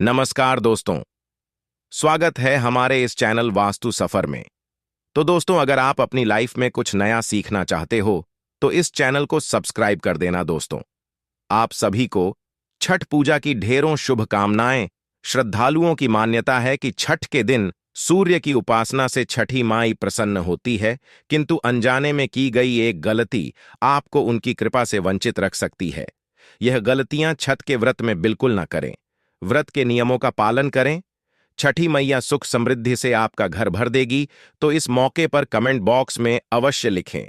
नमस्कार दोस्तों। स्वागत है हमारे इस चैनल वास्तु सफर में। तो दोस्तों, अगर आप अपनी लाइफ में कुछ नया सीखना चाहते हो तो इस चैनल को सब्सक्राइब कर देना दोस्तों। आप सभी को छठ पूजा की ढेरों शुभकामनाएं। श्रद्धालुओं की मान्यता है कि छठ के दिन सूर्य की उपासना से छठी माई प्रसन्न होती है, किंतु अनजाने में की गई एक गलती आपको उनकी कृपा से वंचित रख सकती है। यह गलतियां छठ के व्रत में बिल्कुल न करें। व्रत के नियमों का पालन करें। छठी मैया सुख समृद्धि से आपका घर भर देगी। तो इस मौके पर कमेंट बॉक्स में अवश्य लिखें,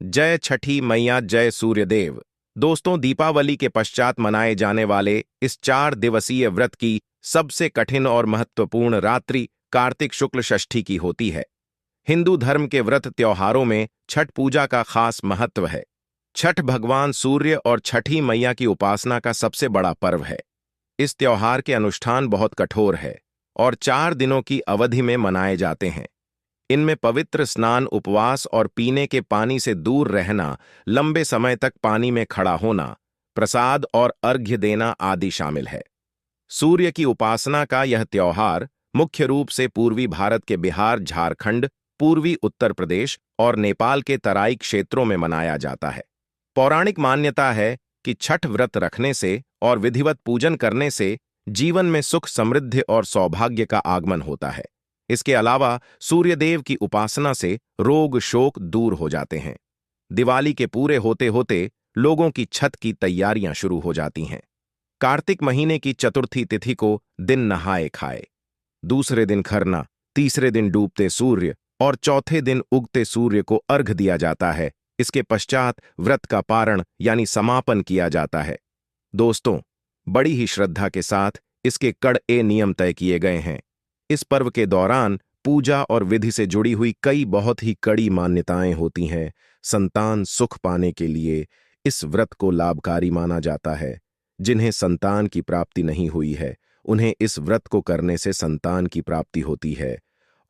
जय छठी मैया, जय सूर्यदेव। दोस्तों, दीपावली के पश्चात मनाए जाने वाले इस 4 दिवसीय व्रत की सबसे कठिन और महत्वपूर्ण रात्रि कार्तिक शुक्ल षष्ठी की होती है। हिंदू धर्म के व्रत त्योहारों में छठ पूजा का खास महत्व है। छठ भगवान सूर्य और छठी मैया की उपासना का सबसे बड़ा पर्व है। इस त्योहार के अनुष्ठान बहुत कठोर है और 4 दिनों की अवधि में मनाए जाते हैं। इनमें पवित्र स्नान, उपवास और पीने के पानी से दूर रहना, लंबे समय तक पानी में खड़ा होना, प्रसाद और अर्घ्य देना आदि शामिल है। सूर्य की उपासना का यह त्योहार मुख्य रूप से पूर्वी भारत के बिहार, झारखंड, पूर्वी उत्तर प्रदेश और नेपाल के तराई क्षेत्रों में मनाया जाता है। पौराणिक मान्यता है कि छठ व्रत रखने से और विधिवत पूजन करने से जीवन में सुख, समृद्धि और सौभाग्य का आगमन होता है। इसके अलावा सूर्यदेव की उपासना से रोग शोक दूर हो जाते हैं। दिवाली के पूरे होते होते लोगों की छठ की तैयारियां शुरू हो जाती हैं। कार्तिक महीने की चतुर्थी तिथि को दिन नहाए खाए, दूसरे दिन खरना, तीसरे दिन डूबते सूर्य और चौथे दिन उगते सूर्य को अर्घ दिया जाता है। इसके पश्चात व्रत का पारण यानी समापन किया जाता है। दोस्तों, बड़ी ही श्रद्धा के साथ इसके कड़े नियम तय किए गए हैं। इस पर्व के दौरान पूजा और विधि से जुड़ी हुई कई बहुत ही कड़ी मान्यताएं होती हैं। संतान सुख पाने के लिए इस व्रत को लाभकारी माना जाता है। जिन्हें संतान की प्राप्ति नहीं हुई है, उन्हें इस व्रत को करने से संतान की प्राप्ति होती है।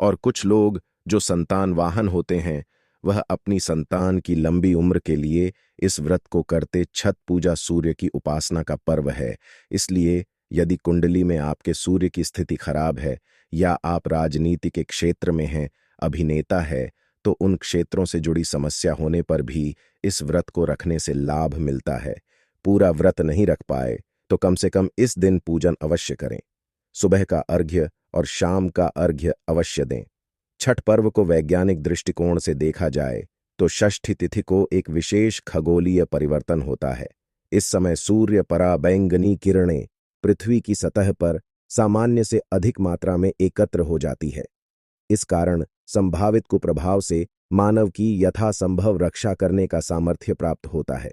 और कुछ लोग जो संतान वाहन होते हैं, वह अपनी संतान की लंबी उम्र के लिए इस व्रत को करते। छठ पूजा सूर्य की उपासना का पर्व है। इसलिए यदि कुंडली में आपके सूर्य की स्थिति खराब है या आप राजनीति के क्षेत्र में हैं, अभिनेता है, तो उन क्षेत्रों से जुड़ी समस्या होने पर भी इस व्रत को रखने से लाभ मिलता है। पूरा व्रत नहीं रख पाए तो कम से कम इस दिन पूजन अवश्य करें। सुबह का अर्घ्य और शाम का अर्घ्य अवश्य दें। छठ पर्व को वैज्ञानिक दृष्टिकोण से देखा जाए तो षष्ठी तिथि को एक विशेष खगोलीय परिवर्तन होता है। इस समय सूर्य पराबैंगनी किरणें पृथ्वी की सतह पर सामान्य से अधिक मात्रा में एकत्र हो जाती है। इस कारण संभावित कुप्रभाव से मानव की यथासंभव रक्षा करने का सामर्थ्य प्राप्त होता है।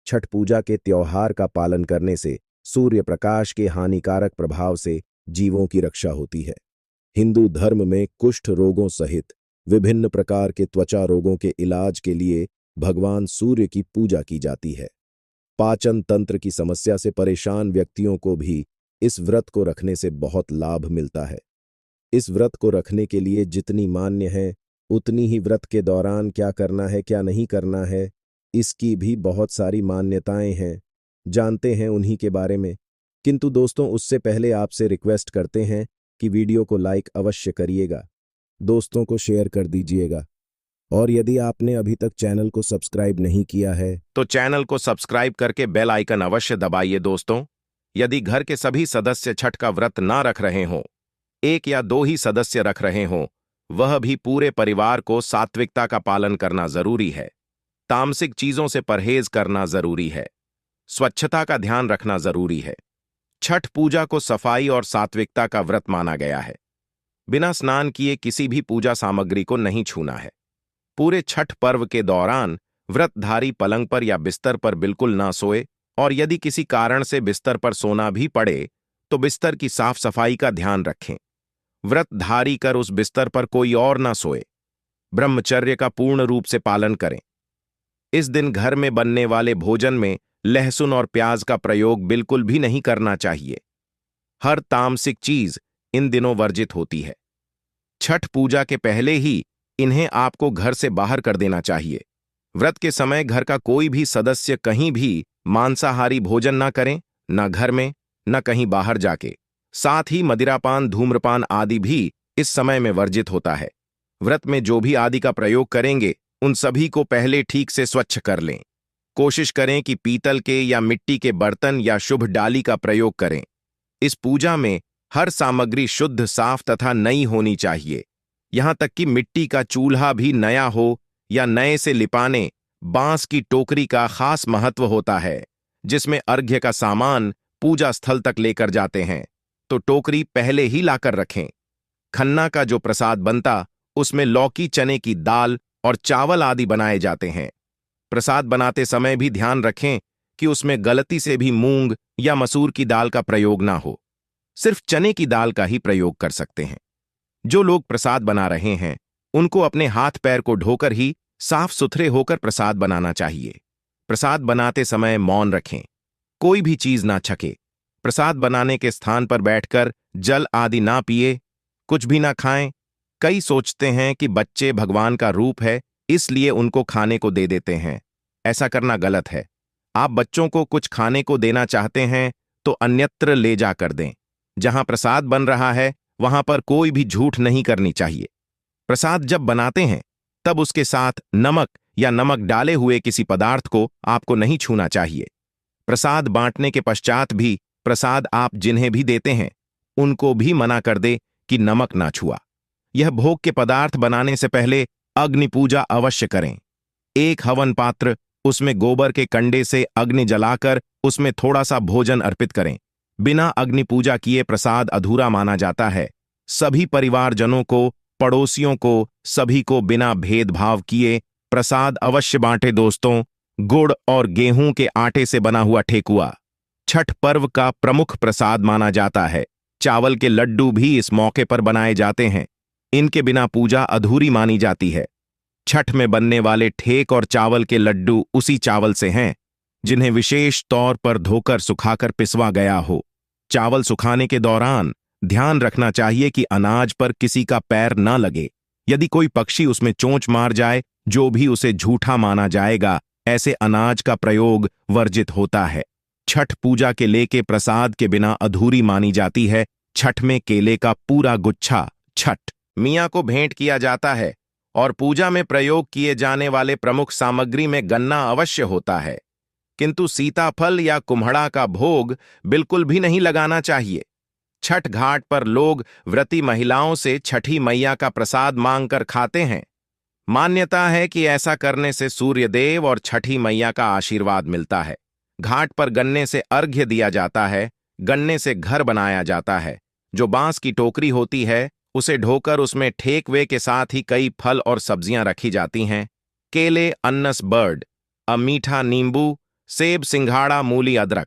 छठ पूजा के त्योहार का पालन करने से सूर्य प्रकाश के हानिकारक प्रभाव से जीवों की रक्षा होती है। हिंदू धर्म में कुष्ठ रोगों सहित विभिन्न प्रकार के त्वचा रोगों के इलाज के लिए भगवान सूर्य की पूजा की जाती है। पाचन तंत्र की समस्या से परेशान व्यक्तियों को भी इस व्रत को रखने से बहुत लाभ मिलता है। इस व्रत को रखने के लिए जितनी मान्य है, उतनी ही व्रत के दौरान क्या करना है, क्या नहीं करना है, इसकी भी बहुत सारी मान्यताएं हैं। जानते हैं उन्हीं के बारे में। किंतु दोस्तों, उससे पहले आपसे रिक्वेस्ट करते हैं कि वीडियो को लाइक अवश्य करिएगा, दोस्तों को शेयर कर दीजिएगा, और यदि आपने अभी तक चैनल को सब्सक्राइब नहीं किया है तो चैनल को सब्सक्राइब करके बेल आइकन अवश्य दबाइए। दोस्तों, यदि घर के सभी सदस्य छठ का व्रत ना रख रहे हों, एक या दो ही सदस्य रख रहे हों, वह भी पूरे परिवार को सात्विकता का पालन करना जरूरी है। तामसिक चीजों से परहेज करना जरूरी है। स्वच्छता का ध्यान रखना जरूरी है। छठ पूजा को सफाई और सात्विकता का व्रत माना गया है। बिना स्नान किए किसी भी पूजा सामग्री को नहीं छूना है। पूरे छठ पर्व के दौरान व्रतधारी पलंग पर या बिस्तर पर बिल्कुल ना सोए, और यदि किसी कारण से बिस्तर पर सोना भी पड़े तो बिस्तर की साफ सफाई का ध्यान रखें। व्रतधारी कर उस बिस्तर पर कोई और ना सोए। ब्रह्मचर्य का पूर्ण रूप से पालन करें। इस दिन घर में बनने वाले भोजन में लहसुन और प्याज का प्रयोग बिल्कुल भी नहीं करना चाहिए। हर तामसिक चीज इन दिनों वर्जित होती है। छठ पूजा के पहले ही इन्हें आपको घर से बाहर कर देना चाहिए। व्रत के समय घर का कोई भी सदस्य कहीं भी मांसाहारी भोजन ना करें, न घर में, न कहीं बाहर जाके। साथ ही मदिरापान, धूम्रपान आदि भी इस समय में वर्जित होता है। व्रत में जो भी आदि का प्रयोग करेंगे उन सभी को पहले ठीक से स्वच्छ कर लें। कोशिश करें कि पीतल के या मिट्टी के बर्तन या शुभ डाली का प्रयोग करें। इस पूजा में हर सामग्री शुद्ध, साफ तथा नई होनी चाहिए। यहां तक कि मिट्टी का चूल्हा भी नया हो या नए से लिपाने बांस की टोकरी का खास महत्व होता है, जिसमें अर्घ्य का सामान पूजा स्थल तक लेकर जाते हैं, तो टोकरी पहले ही लाकर रखें। खन्ना का जो प्रसाद बनता उसमें लौकी, चने की दाल और चावल आदि बनाए जाते हैं। प्रसाद बनाते समय भी ध्यान रखें कि उसमें गलती से भी मूंग या मसूर की दाल का प्रयोग ना हो, सिर्फ चने की दाल का ही प्रयोग कर सकते हैं। जो लोग प्रसाद बना रहे हैं उनको अपने हाथ पैर को धोकर ही साफ सुथरे होकर प्रसाद बनाना चाहिए। प्रसाद बनाते समय मौन रखें, कोई भी चीज ना छके। प्रसाद बनाने के स्थान पर बैठकर जल आदि ना पिए, कुछ भी ना खाएं। कई सोचते हैं कि बच्चे भगवान का रूप है, इसलिए उनको खाने को दे देते हैं। ऐसा करना गलत है। आप बच्चों को कुछ खाने को देना चाहते हैं तो अन्यत्र ले जाकर दें। जहां प्रसाद बन रहा है वहां पर कोई भी झूठ नहीं करनी चाहिए। प्रसाद जब बनाते हैं तब उसके साथ नमक या नमक डाले हुए किसी पदार्थ को आपको नहीं छूना चाहिए। प्रसाद बांटने के पश्चात भी प्रसाद आप जिन्हें भी देते हैं उनको भी मना कर दे कि नमक ना छुआ। यह भोग के पदार्थ बनाने से पहले अग्नि पूजा अवश्य करें। एक हवन पात्र, उसमें गोबर के कंडे से अग्नि जलाकर उसमें थोड़ा सा भोजन अर्पित करें। बिना अग्नि पूजा किए प्रसाद अधूरा माना जाता है। सभी परिवारजनों को, पड़ोसियों को, सभी को बिना भेदभाव किए प्रसाद अवश्य बांटे। दोस्तों, गुड़ और गेहूं के आटे से बना हुआ ठेकुआ छठ पर्व का प्रमुख प्रसाद माना जाता है। चावल के लड्डू भी इस मौके पर बनाए जाते हैं। इनके बिना पूजा अधूरी मानी जाती है। छठ में बनने वाले ठेक और चावल के लड्डू उसी चावल से हैं जिन्हें विशेष तौर पर धोकर सुखाकर पिसवा गया हो। चावल सुखाने के दौरान ध्यान रखना चाहिए कि अनाज पर किसी का पैर न लगे। यदि कोई पक्षी उसमें चोंच मार जाए, जो भी उसे झूठा माना जाएगा। ऐसे अनाज का प्रयोग वर्जित होता है। छठ पूजा के लेके प्रसाद के बिना अधूरी मानी जाती है। छठ में केले का पूरा गुच्छा छठ मियाँ को भेंट किया जाता है और पूजा में प्रयोग किए जाने वाले प्रमुख सामग्री में गन्ना अवश्य होता है, किंतु सीताफल या कुम्हड़ा का भोग बिल्कुल भी नहीं लगाना चाहिए। छठ घाट पर लोग व्रती महिलाओं से छठी मैया का प्रसाद मांगकर खाते हैं। मान्यता है कि ऐसा करने से सूर्यदेव और छठी मैया का आशीर्वाद मिलता है। घाट पर गन्ने से अर्घ्य दिया जाता है। गन्ने से घर बनाया जाता है। जो बांस की टोकरी होती है उसे ढोकर उसमें ठेकवे के साथ ही कई फल और सब्जियां रखी जाती हैं। केले, अन्नस बर्ड, मीठा नींबू, सेब, सिंघाड़ा, मूली, अदरक,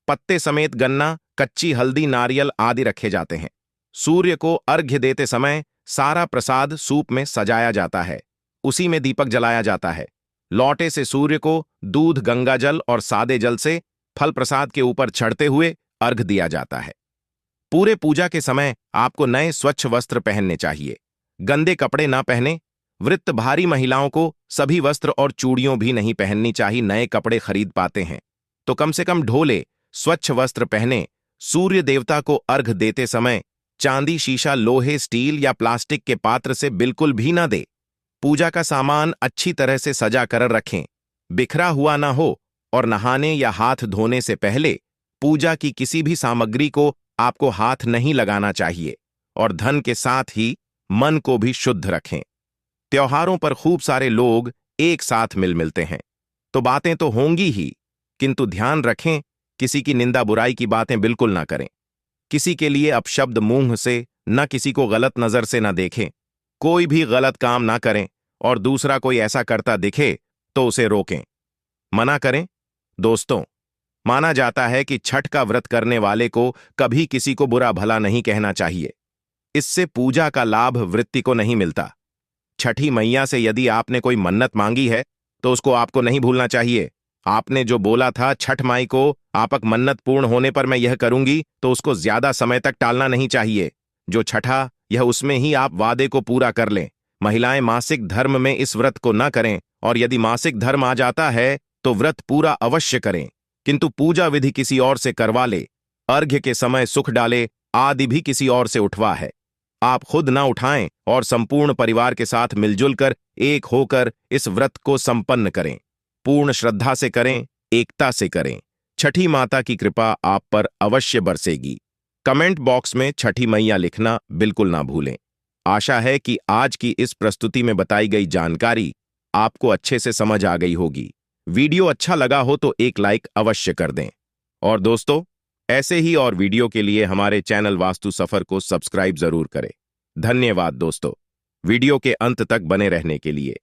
पत्ते समेत गन्ना, कच्ची हल्दी, नारियल आदि रखे जाते हैं। सूर्य को अर्घ्य देते समय सारा प्रसाद सूप में सजाया जाता है। उसी में दीपक जलाया जाता है। लौटे से सूर्य को दूध, गंगाजल और सादे जल से फल प्रसाद के ऊपर चढ़ते हुए अर्घ दिया जाता है। पूरे पूजा के समय आपको नए स्वच्छ वस्त्र पहनने चाहिए। गंदे कपड़े ना पहने। वृत्त भारी महिलाओं को सभी वस्त्र और चूड़ियों भी नहीं पहननी चाहिए। नए कपड़े खरीद पाते हैं तो कम से कम ढोले स्वच्छ वस्त्र पहने। सूर्य देवता को अर्घ देते समय चांदी, शीशा, लोहे, स्टील या प्लास्टिक के पात्र से बिल्कुल भी ना दे। पूजा का सामान अच्छी तरह से सजा कर रखें, बिखरा हुआ ना हो। और नहाने या हाथ धोने से पहले पूजा की किसी भी सामग्री को आपको हाथ नहीं लगाना चाहिए। और धन के साथ ही मन को भी शुद्ध रखें। त्योहारों पर खूब सारे लोग एक साथ मिलते हैं तो बातें तो होंगी ही, किंतु ध्यान रखें किसी की निंदा बुराई की बातें बिल्कुल ना करें। किसी के लिए अपशब्द मुंह से, न किसी को गलत नजर से न देखें। कोई भी गलत काम ना करें और दूसरा कोई ऐसा करता दिखे तो उसे रोकें, मना करें। दोस्तों, माना जाता है कि छठ का व्रत करने वाले को कभी किसी को बुरा भला नहीं कहना चाहिए। इससे पूजा का लाभ वृत्ति को नहीं मिलता। छठी मैया से यदि आपने कोई मन्नत मांगी है तो उसको आपको नहीं भूलना चाहिए। आपने जो बोला था छठ माई को आपक मन्नत पूर्ण होने पर मैं यह करूंगी, तो उसको ज्यादा समय तक टालना नहीं चाहिए। जो छठा यह उसमें ही आप वादे को पूरा कर लें। महिलाएं मासिक धर्म में इस व्रत को न करें और यदि मासिक धर्म आ जाता है तो व्रत पूरा अवश्य करें, किंतु पूजा विधि किसी और से करवा ले। अर्घ्य के समय सुख डाले आदि भी किसी और से उठवा है। आप खुद ना उठाएं और संपूर्ण परिवार के साथ मिलजुल कर एक होकर इस व्रत को संपन्न करें। पूर्ण श्रद्धा से करें, एकता से करें। छठी माता की कृपा आप पर अवश्य बरसेगी। कमेंट बॉक्स में छठी मैया लिखना बिल्कुल ना भूलें। आशा है कि आज की इस प्रस्तुति में बताई गई जानकारी आपको अच्छे से समझ आ गई होगी। वीडियो अच्छा लगा हो तो एक लाइक अवश्य कर दें। और दोस्तों, ऐसे ही और वीडियो के लिए हमारे चैनल वास्तु सफर को सब्सक्राइब जरूर करें। धन्यवाद दोस्तों, वीडियो के अंत तक बने रहने के लिए।